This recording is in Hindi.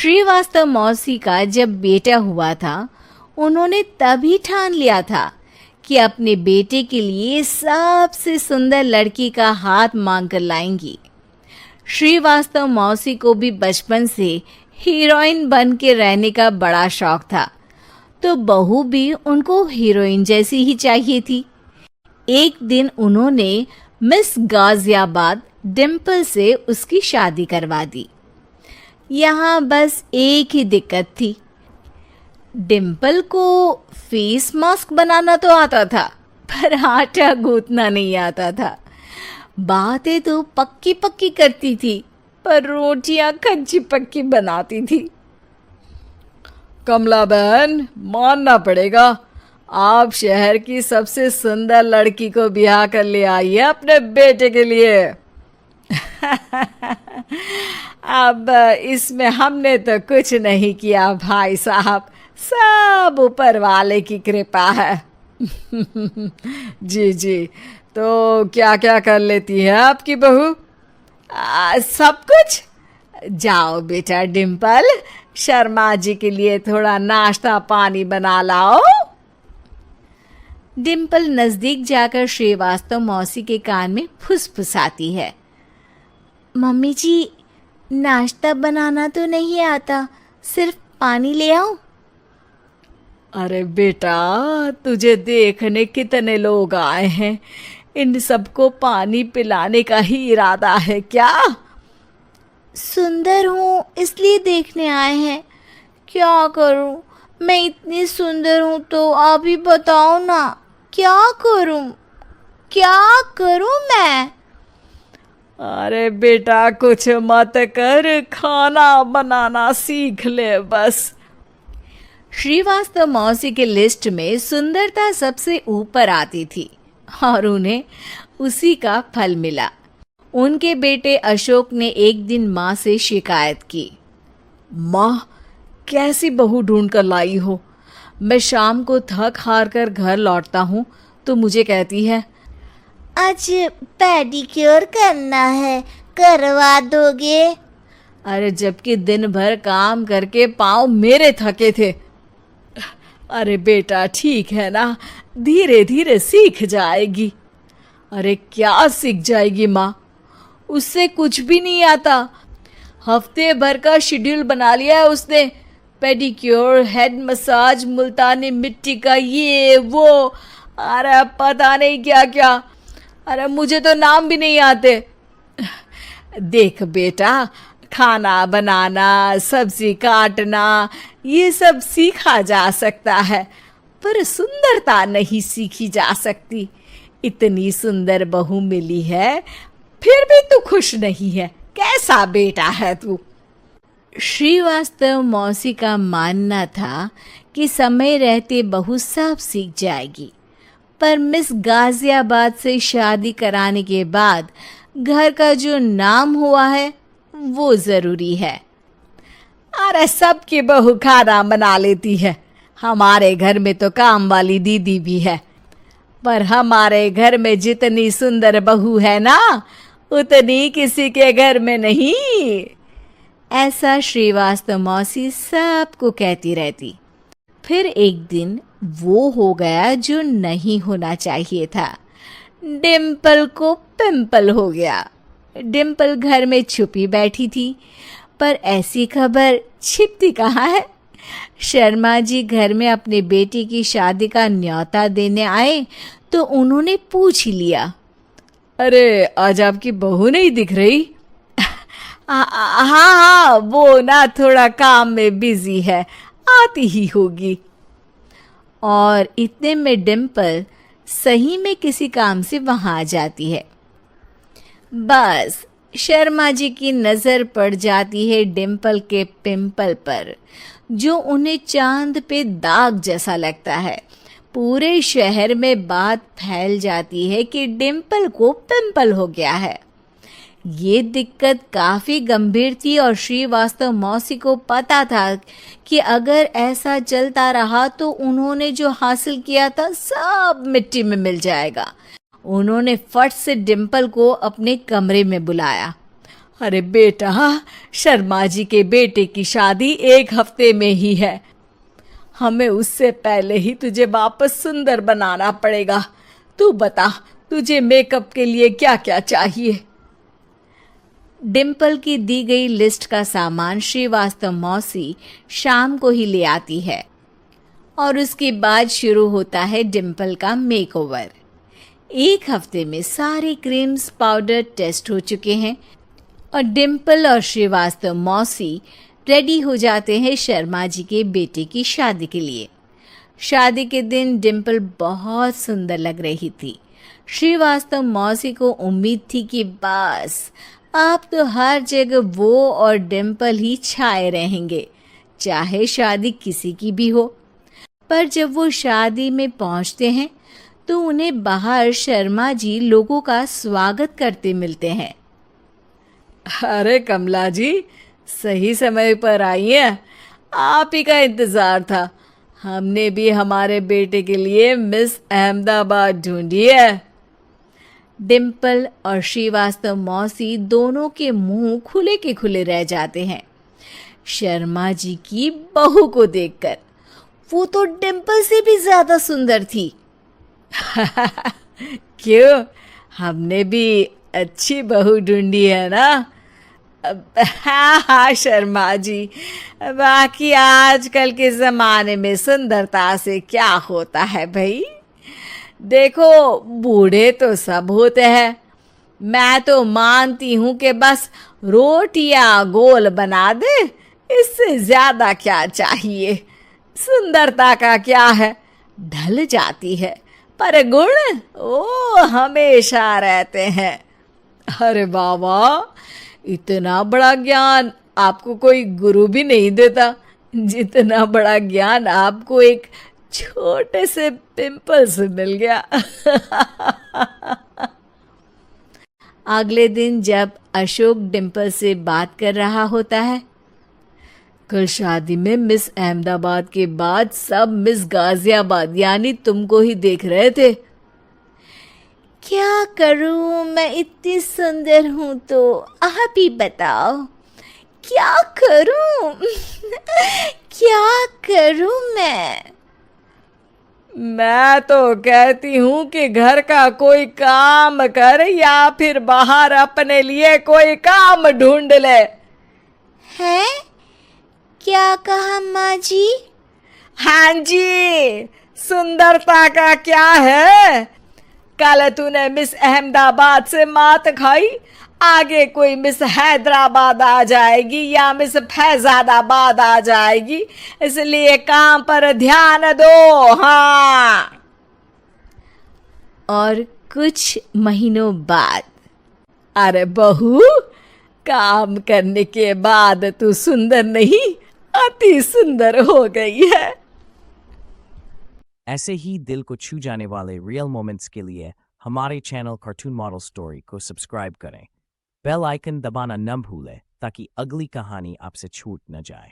श्रीवास्तव मौसी का जब बेटा हुआ था, उन्होंने तभी ठान लिया था कि अपने बेटे के लिए सबसे सुंदर लड़की का हाथ मांग कर लाएंगी। श्रीवास्तव मौसी को भी बचपन से हीरोइन बन के रहने का बड़ा शौक था, तो बहू भी उनको हीरोइन जैसी ही चाहिए थी। एक दिन उन्होंने मिस गाजियाबाद डिम्पल से उसकी शादी करवा दी। यहाँ बस एक ही दिक्कत थी, डिम्पल को फेस मास्क बनाना तो आता था, पर आटा गूंथना नहीं आता था। बातें तो पक्की पक्की करती थी, पर रोटियां कच्ची पक्की बनाती थी। कमला बहन, मानना पड़ेगा, आप शहर की सबसे सुंदर लड़की को ब्याह कर ले आई है अपने बेटे के लिए। अब इसमें हमने तो कुछ नहीं किया भाई साहब, सब ऊपर वाले की कृपा है। जी जी, तो क्या क्या कर लेती है आपकी बहू? सब कुछ। जाओ बेटा डिम्पल, शर्मा जी के लिए थोड़ा नाश्ता पानी बना लाओ। डिम्पल नजदीक जाकर श्रीवास्तव मौसी के कान में फुसफुसाती है। मम्मी जी, नाश्ता बनाना तो नहीं आता, सिर्फ पानी ले आओ। अरे बेटा, तुझे देखने कितने लोग आए हैं, इन सबको पानी पिलाने का ही इरादा है क्या? सुंदर हूँ इसलिए देखने आए हैं। क्या करूँ, मैं इतनी सुंदर हूँ तो आप ही बताओ ना, क्या करूँ मैं? अरे बेटा, कुछ मत कर, खाना बनाना सीख ले बस। श्रीवास्तव मौसी के लिस्ट में सुंदरता सबसे ऊपर आती थी और उन्हें उसी का फल मिला। उनके बेटे अशोक ने एक दिन माँ से शिकायत की। माँ, कैसी बहू ढूंढ कर लाई हो? मैं शाम को थक हार कर घर लौटता हूँ तो मुझे कहती है, आज पेडिक्योर करना है, करवा दोगे? अरे जबकि दिन भर काम करके पाँव मेरे थके थे। अरे बेटा, ठीक है ना, धीरे धीरे सीख जाएगी। अरे क्या सीख जाएगी माँ, उससे कुछ भी नहीं आता। हफ्ते भर का शेड्यूल बना लिया है उसने, पेडिक्योर, हेड मसाज, मुल्तानी मिट्टी का ये वो, अरे पता नहीं क्या क्या। अरे मुझे तो नाम भी नहीं आते। देख बेटा, खाना बनाना, सब्जी काटना, ये सब सीखा जा सकता है, पर सुंदरता नहीं सीखी जा सकती। इतनी सुंदर बहू मिली है, फिर भी तू खुश नहीं है, कैसा बेटा है तू? श्रीवास्तव मौसी का मानना था कि समय रहते बहू सब सीख जाएगी, पर मिस गाजियाबाद से शादी कराने के बाद घर का जो नाम हुआ है वो जरूरी है। अरे सबकी बहू खाना बना लेती है, हमारे घर में तो काम वाली दीदी भी है, पर हमारे घर में जितनी सुंदर बहू है ना, उतनी किसी के घर में नहीं। ऐसा श्रीवास्तव मौसी सबको कहती रहती। फिर एक दिन वो हो गया जो नहीं होना चाहिए था। डिम्पल को पिंपल हो गया। डिम्पल घर में छुपी बैठी थी, पर ऐसी खबर छिपती कहाँ है। शर्मा जी घर में अपने बेटी की शादी का न्योता देने आए तो उन्होंने पूछ ही लिया, अरे आज आपकी बहू नहीं दिख रही? हाँ, वो ना थोड़ा काम में बिजी है, आती ही होगी। और इतने में डिम्पल सही में किसी काम से वहां आ जाती है। बस शर्मा जी की नजर पड़ जाती है डिम्पल के पिंपल पर, जो उन्हें चांद पे दाग जैसा लगता है। पूरे शहर में बात फैल जाती है कि डिम्पल को पिंपल हो गया है। ये दिक्कत काफी गंभीर थी और श्रीवास्तव मौसी को पता था कि अगर ऐसा चलता रहा तो उन्होंने जो हासिल किया था सब मिट्टी में मिल जाएगा। उन्होंने फट से डिम्पल को अपने कमरे में बुलाया। अरे बेटा, शर्मा जी के बेटे की शादी 1 हफ्ते में ही है। हमें उससे पहले ही तुझे वापस सुंदर बनाना पड़ेगा। तू बता, तुझे मेकअप के लिए क्या क्या चाहिए? डिम्पल की दी गई लिस्ट का सामान श्रीवास्तव मौसी शाम को ही ले आती है और उसके बाद शुरू होता है डिम्पल का मेकओवर। 1 हफ्ते में सारे क्रीम्स पाउडर टेस्ट हो चुके हैं और डिम्पल और श्रीवास्तव मौसी रेडी हो जाते हैं शर्मा जी के बेटे की शादी के लिए। शादी के दिन डिम्पल बहुत सुंदर लग रही थी। श्रीवास्तव मौसी को उम्मीद थी कि बस अब तो हर जगह वो और डिम्पल ही छाए रहेंगे, चाहे शादी किसी की भी हो। पर जब वो शादी में पहुंचते हैं तो उन्हें बाहर शर्मा जी लोगों का स्वागत करते मिलते हैं। अरे कमला जी, सही समय पर आई हैं। आप ही का इंतजार था। हमने भी हमारे बेटे के लिए मिस अहमदाबाद ढूंढी है। डिम्पल और श्रीवास्तव मौसी दोनों के मुंह खुले के खुले रह जाते हैं शर्मा जी की बहू को देखकर। वो तो डिम्पल से भी ज्यादा सुंदर थी। क्यों, हमने भी अच्छी बहू ढूंढी है ना? हाँ हाँ शर्मा जी, बाकी आजकल के जमाने में सुंदरता से क्या होता है भाई। देखो, बूढ़े तो सब होते हैं। मैं तो मानती हूँ कि बस रोटियां गोल बना दे, इससे ज्यादा क्या चाहिए। सुंदरता का क्या है, ढल जाती है, पर गुण वो हमेशा रहते हैं। अरे बाबा, इतना बड़ा ज्ञान आपको कोई गुरु भी नहीं देता जितना बड़ा ज्ञान आपको एक छोटे से पिंपल से मिल गया। अगले दिन जब अशोक डिम्पल से बात कर रहा होता है, कल शादी में मिस अहमदाबाद के बाद सब मिस गाजियाबाद यानी तुमको ही देख रहे थे। क्या करूं, मैं इतनी सुंदर हूं तो आप ही बताओ क्या करूं। क्या करूं मैं तो कहती हूँ कि घर का कोई काम कर या फिर बाहर अपने लिए कोई काम ढूंढ ले। है? क्या कहा माँ जी? हाँ जी, सुंदरता का क्या है। कल तूने मिस अहमदाबाद से मात खाई, आगे कोई मिस हैदराबाद आ जाएगी या मिस फैजादाबाद आ जाएगी, इसलिए काम पर ध्यान दो। हाँ। और कुछ महीनों बाद, अरे बहू, काम करने के बाद तू सुंदर नहीं, अति सुंदर हो गई है। ऐसे ही दिल को छू जाने वाले रियल मोमेंट्स के लिए हमारे चैनल कार्टून मॉडल स्टोरी को सब्सक्राइब करें। बेल आइकन दबाना न भूलें ताकि अगली कहानी आपसे छूट न जाए।